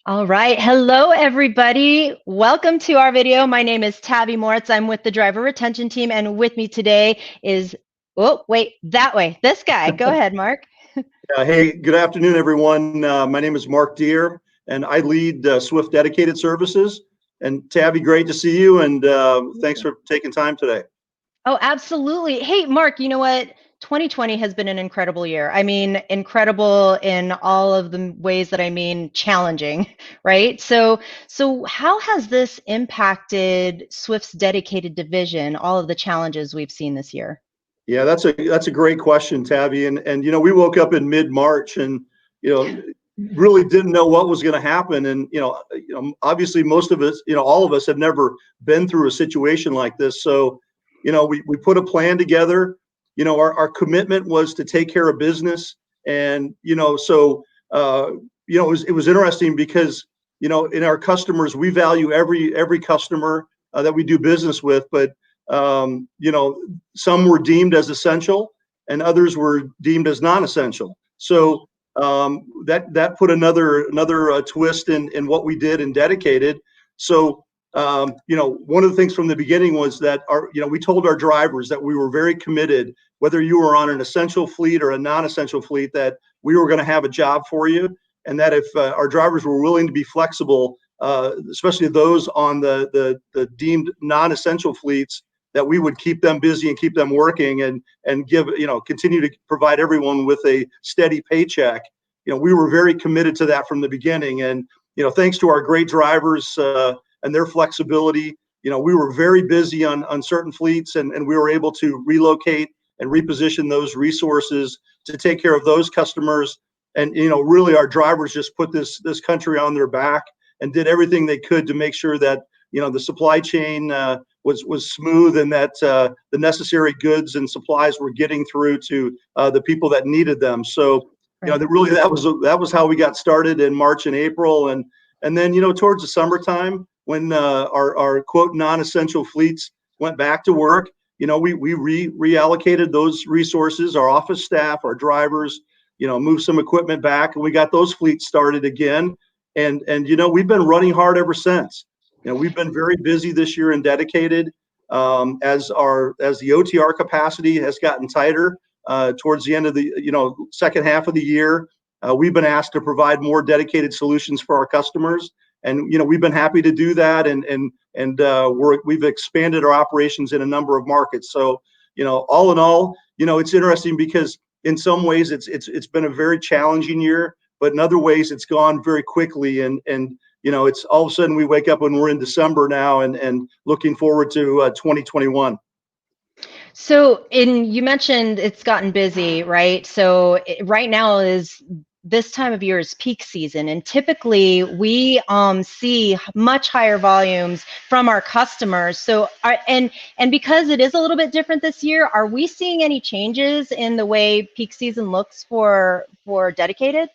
All right. Hello, everybody. Welcome to our video. My name is Tabby Moritz. I'm with the driver retention team, and with me today is, oh, wait, that way, this guy. Go ahead, Mark. Hey, good afternoon, everyone. My name is Mark Deere, and I lead Swift Dedicated Services. And Tabby, great to see you, and thanks for taking time today. Oh, absolutely. Hey, Mark, you know what? 2020 has been an incredible year. I mean, incredible in all of the ways that I mean challenging, right? So how has this impacted Swift's dedicated division, all of the challenges we've seen this year? Yeah, that's a great question, Tabby. And we woke up in mid-March, and you know really didn't know what was going to happen. And obviously, most of us, all of us have never been through a situation like this. So we put a plan together. Our commitment was to take care of business. And it was interesting because in our customers, we value every customer that we do business with. But some were deemed as essential and others were deemed as non-essential. So that put another twist in what we did and dedicated. So one of the things from the beginning was that we told our drivers that we were very committed, whether you were on an essential fleet or a non-essential fleet, that we were going to have a job for you, and that if our drivers were willing to be flexible, especially those on the deemed non-essential fleets, that we would keep them busy and keep them working and continue to provide everyone with a steady paycheck. We were very committed to that from the beginning. And thanks to our great drivers and their flexibility, we were very busy on certain fleets, and we were able to relocate and reposition those resources to take care of those customers. And really, our drivers just put this country on their back and did everything they could to make sure that the supply chain was smooth, and that the necessary goods and supplies were getting through to the people that needed them. So that was how we got started in March and April, and then towards the summertime, when our quote non-essential fleets went back to work, we reallocated those resources, our office staff, our drivers, moved some equipment back, and we got those fleets started again. And we've been running hard ever since. We've been very busy this year and dedicated, as the OTR capacity has gotten tighter towards the end of the second half of the year. We've been asked to provide more dedicated solutions for our customers, and we've been happy to do that. And we've expanded our operations in a number of markets. So all in all, it's interesting because in some ways it's been a very challenging year, but in other ways it's gone very quickly. And it's all of a sudden we wake up when we're in December now and looking forward to 2021. So, you mentioned it's gotten busy, right? So, right now is this time of year is peak season, and typically we see much higher volumes from our customers. So, and because it is a little bit different this year, are we seeing any changes in the way peak season looks for dedicated?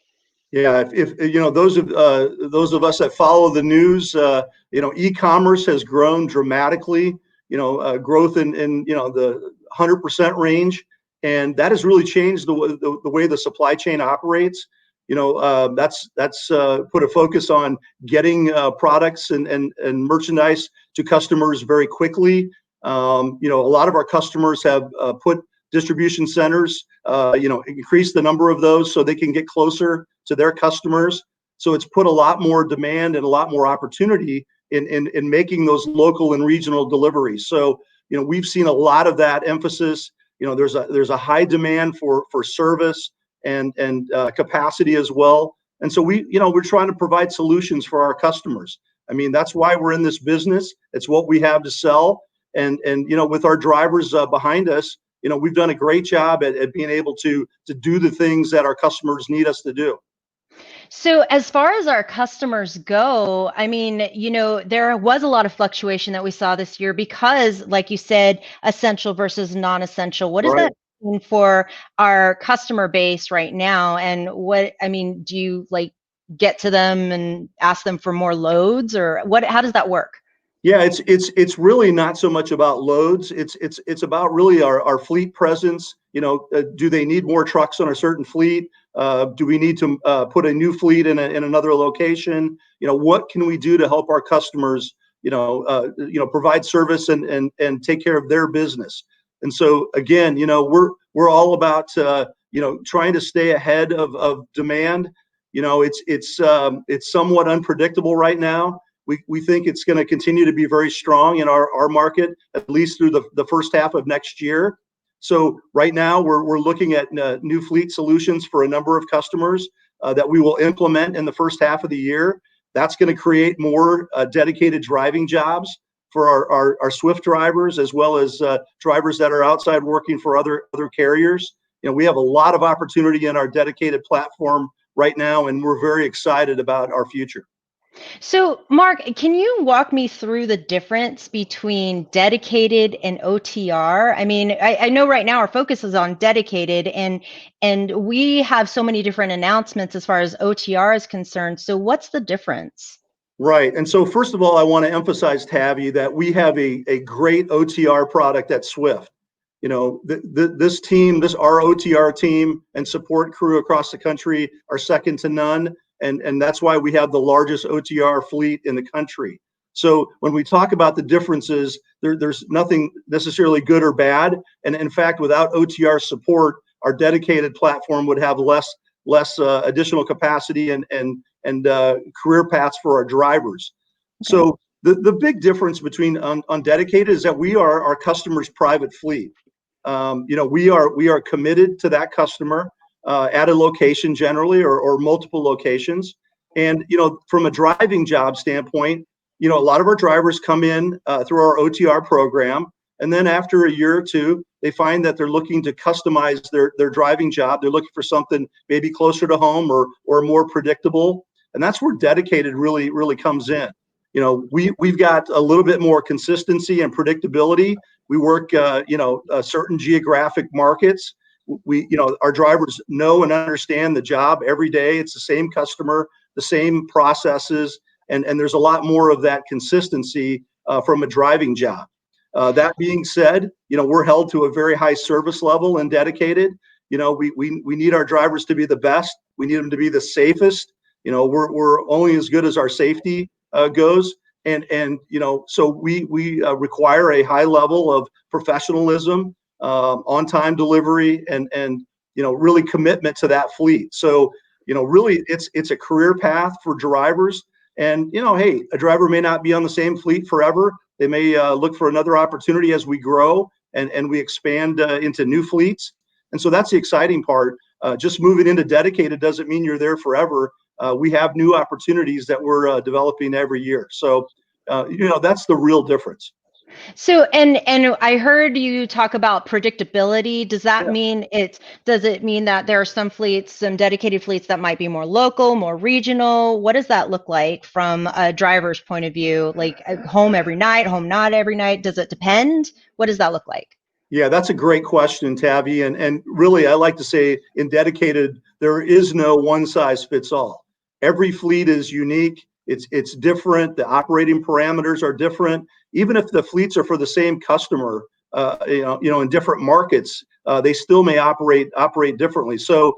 Yeah, if those of us that follow the news, e-commerce has grown dramatically. Growth in the 100% range, and that has really changed the way the supply chain operates. That's put a focus on getting products and merchandise to customers very quickly. A lot of our customers have put distribution centers, increase the number of those so they can get closer to their customers. So it's put a lot more demand and a lot more opportunity in making those local and regional deliveries. So we've seen a lot of that emphasis. There's a high demand for service and capacity as well. And so we're trying to provide solutions for our customers. I mean, that's why we're in this business. It's what we have to sell. And with our drivers behind us, we've done a great job at being able to do the things that our customers need us to do. So as far as our customers go, I mean, there was a lot of fluctuation that we saw this year because, like you said, essential versus non-essential. What does Right. that mean for our customer base right now? And do you get to them and ask them for more loads, or how does that work? Yeah, it's really not so much about loads. It's about really our fleet presence. Do they need more trucks on a certain fleet? Do we need to put a new fleet in another location? What can we do to help our customers? Provide service and take care of their business. And so again, we're all about trying to stay ahead of demand. It's somewhat unpredictable right now. We think it's going to continue to be very strong in our market, at least through the first half of next year. So right now we're looking at new fleet solutions for a number of customers that we will implement in the first half of the year. That's going to create more dedicated driving jobs for our Swift drivers, as well as drivers that are outside working for other carriers. We have a lot of opportunity in our dedicated platform right now, and we're very excited about our future. So, Mark, can you walk me through the difference between dedicated and OTR? I mean, I know right now our focus is on dedicated, and we have so many different announcements as far as OTR is concerned. So, what's the difference? Right. And so, first of all, I want to emphasize, Tabby, that we have a great OTR product at Swift. This team, our OTR team and support crew across the country are second to none. And that's why we have the largest OTR fleet in the country. So when we talk about the differences, there's nothing necessarily good or bad. And in fact, without OTR support, our dedicated platform would have less additional capacity and career paths for our drivers. Okay. So the big difference between on dedicated is that we are our customer's private fleet. We are committed to that customer at a location generally, or multiple locations. And from a driving job standpoint, a lot of our drivers come in through our OTR program, and then after a year or two, they find that they're looking to customize their driving job. They're looking for something maybe closer to home or more predictable, and that's where dedicated really comes in. We've got a little bit more consistency and predictability. We work certain geographic markets. Our drivers know and understand the job every day. It's the same customer, the same processes, and there's a lot more of that consistency from a driving job. That being said, we're held to a very high service level and dedicated. We need our drivers to be the best. We need them to be the safest. We're only as good as our safety goes. And so we require a high level of professionalism, on-time delivery, and really commitment to that fleet. So really it's a career path for drivers. And hey, a driver may not be on the same fleet forever. They may look for another opportunity as we grow and we expand into new fleets. And so that's the exciting part. Just moving into dedicated doesn't mean you're there forever. We have new opportunities that we're developing every year. So that's the real difference. So, and I heard you talk about predictability. Does that mean does it mean that there are some fleets, some dedicated fleets that might be more local, more regional? What does that look like from a driver's point of view? Like home every night, home not every night? Does it depend? What does that look like? Yeah, that's a great question, Tabby. And really, I like to say in dedicated, there is no one size fits all. Every fleet is unique. It's different. The operating parameters are different. Even if the fleets are for the same customer, in different markets, they still may operate differently. So,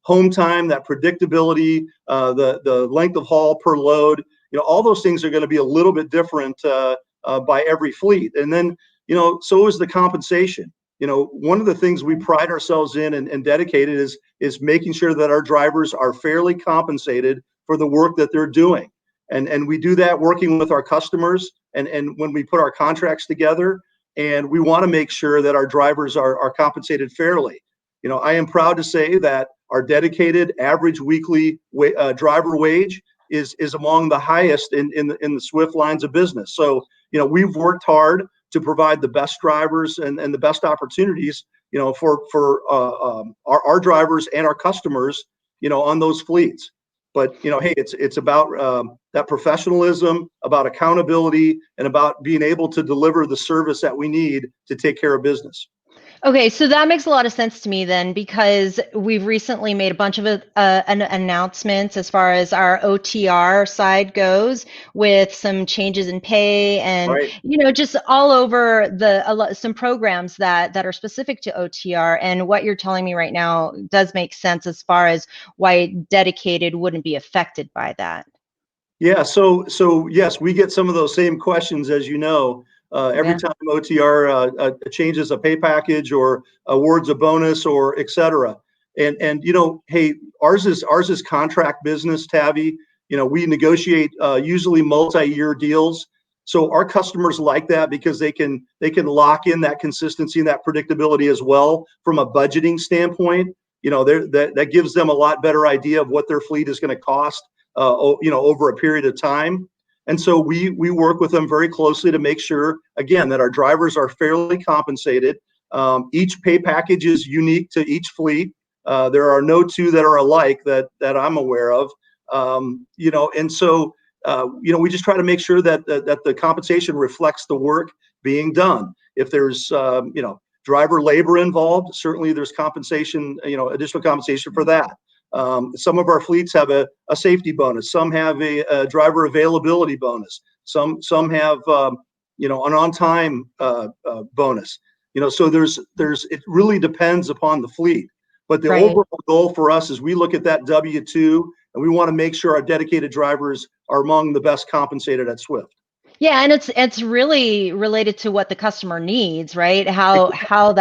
home time, that predictability, the length of haul per load, all those things are going to be a little bit different by every fleet. And then, so is the compensation. One of the things we pride ourselves in and dedicated is making sure that our drivers are fairly compensated for the work that they're doing. And we do that working with our customers and when we put our contracts together, and we want to make sure that our drivers are compensated fairly. I am proud to say that our dedicated average weekly driver wage is among the highest in the Swift lines of business. So, we've worked hard to provide the best drivers and the best opportunities, for our drivers and our customers, on those fleets. But hey, it's about that professionalism, about accountability, and about being able to deliver the service that we need to take care of business. Okay, so that makes a lot of sense to me then, because we've recently made a bunch of announcements as far as our OTR side goes, with some changes in pay and Right. just all over some programs that are specific to OTR. And what you're telling me right now does make sense as far as why dedicated wouldn't be affected by that. Yeah, so yes, we get some of those same questions, as you know. Every Yeah. time OTR changes a pay package or awards a bonus or et cetera. And hey, ours is contract business, Tabby. We negotiate usually multi-year deals. So our customers like that because they can lock in that consistency and that predictability as well from a budgeting standpoint. That gives them a lot better idea of what their fleet is going to cost over a period of time. And so we work with them very closely to make sure, again, that our drivers are fairly compensated. Each pay package is unique to each fleet. There are no two that are alike that I'm aware of. And so we just try to make sure that the compensation reflects the work being done. If there's driver labor involved, certainly there's compensation, additional compensation for that. Some of our fleets have a safety bonus. Some have a driver availability bonus. Some have an on-time bonus. So there's it really depends upon the fleet. But the Right. overall goal for us is we look at that W-2 and we want to make sure our dedicated drivers are among the best compensated at Swift. Yeah, and it's really related to what the customer needs, right? How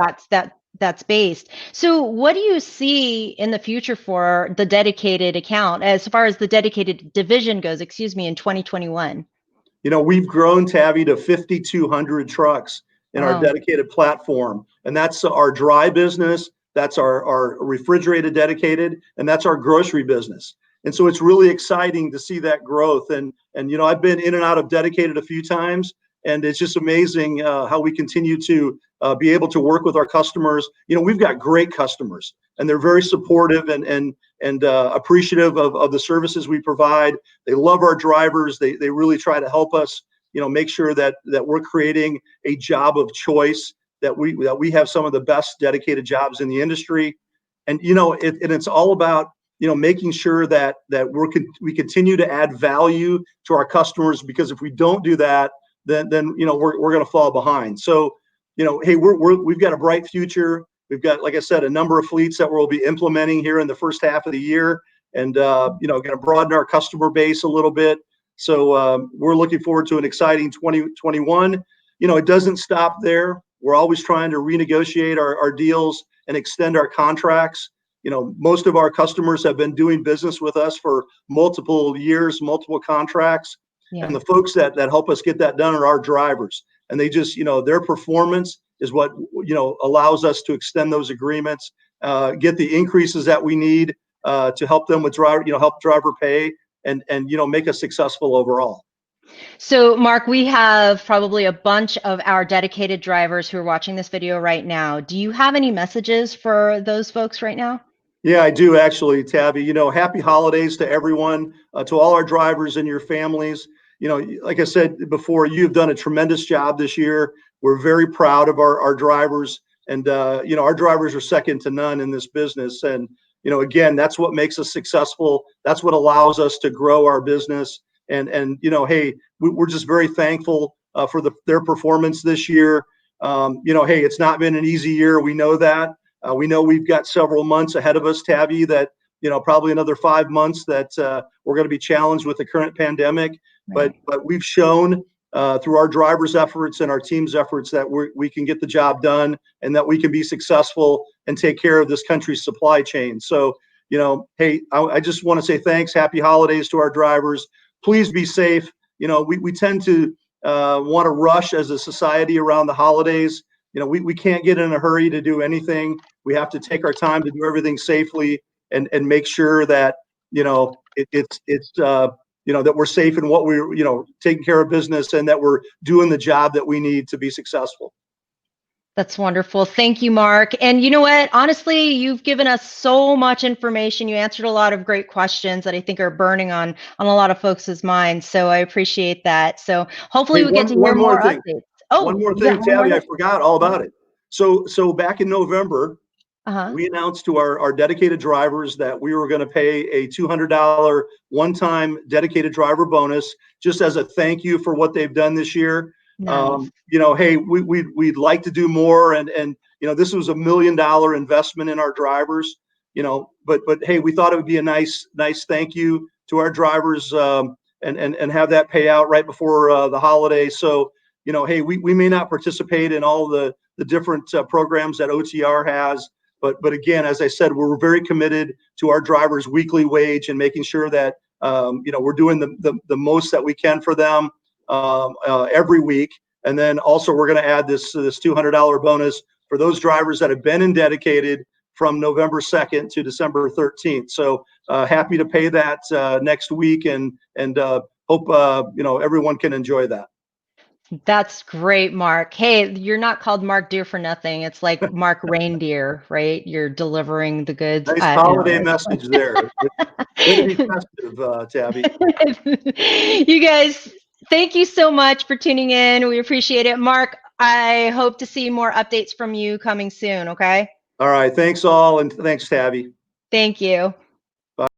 that's based. So what do you see in the future for the dedicated account as far as the dedicated division goes, excuse me, in 2021? We've grown, Tabby, to 5,200 trucks in our Wow. dedicated platform. And that's our dry business, that's our refrigerated dedicated, and that's our grocery business. And so it's really exciting to see that growth. And I've been in and out of dedicated a few times, and it's just amazing how we continue to be able to work with our customers. We've got great customers, and they're very supportive and appreciative of the services we provide. They love our drivers. They really try to help us, make sure that we're creating a job of choice, that we have some of the best dedicated jobs in the industry. And it's all about making sure that we continue to add value to our customers, because if we don't do that, then we're going to fall behind. So hey, we've got a bright future. We've got, like I said, a number of fleets that we'll be implementing here in the first half of the year, and going to broaden our customer base a little bit. So we're looking forward to an exciting 2021. It doesn't stop there. We're always trying to renegotiate our deals and extend our contracts. Most of our customers have been doing business with us for multiple years, multiple contracts, and Yeah. the folks that help us get that done are our drivers. And they just, their performance is what allows us to extend those agreements, get the increases that we need to help them with help driver pay, and make us successful overall. So, Mark, we have probably a bunch of our dedicated drivers who are watching this video right now. Do you have any messages for those folks right now? Yeah, I do actually, Tabby. Happy holidays to everyone, to all our drivers and your families. Like I said before, you've done a tremendous job this year. We're very proud of our drivers, and our drivers are second to none in this business. And again, that's what makes us successful. That's what allows us to grow our business. And hey, we're just very thankful for their performance this year. Hey, it's not been an easy year. We know that. We know we've got several months ahead of us, Tabby, that, probably another 5 months that we're going to be challenged with the current pandemic. But Right. we've shown through our drivers' efforts and our team's efforts that we can get the job done, and that we can be successful and take care of this country's supply chain. So, hey, I just want to say thanks. Happy holidays to our drivers. Please be safe. We tend to want to rush as a society around the holidays. We can't get in a hurry to do anything. We have to take our time to do everything safely, and make sure that it's that we're safe in what we're taking care of business, and that we're doing the job that we need to be successful. That's wonderful. Thank you, Mark. And you know what? Honestly, you've given us so much information. You answered a lot of great questions that I think are burning on a lot of folks' minds. So I appreciate that. So hopefully Hey, we get one to hear one more more thing. updates. One Oh, more you got thing, one more Tabby. I thing? forgot all about it. So back in November, Uh-huh. we announced to our dedicated drivers that we were going to pay a $200 one-time dedicated driver bonus just as a thank you for what they've done this year. Nice. Hey, we'd like to do more, and this was $1 million investment in our drivers. But hey, we thought it would be a nice thank you to our drivers, and have that pay out right before the holiday. So hey, we may not participate in all the different programs that OTR has. But again, as I said, we're very committed to our drivers' weekly wage and making sure that we're doing the most that we can for them every week. And then also we're going to add this $200 bonus for those drivers that have been in dedicated from November 2nd to December 13th. So happy to pay that next week, and hope everyone can enjoy that. That's great, Mark. Hey, you're not called Mark Deere for nothing. It's like Mark Reindeer, right? You're delivering the goods. Nice holiday message there. Way to be festive, Tabby. You guys, thank you so much for tuning in. We appreciate it. Mark, I hope to see more updates from you coming soon, okay? All right. Thanks all, and thanks, Tabby. Thank you.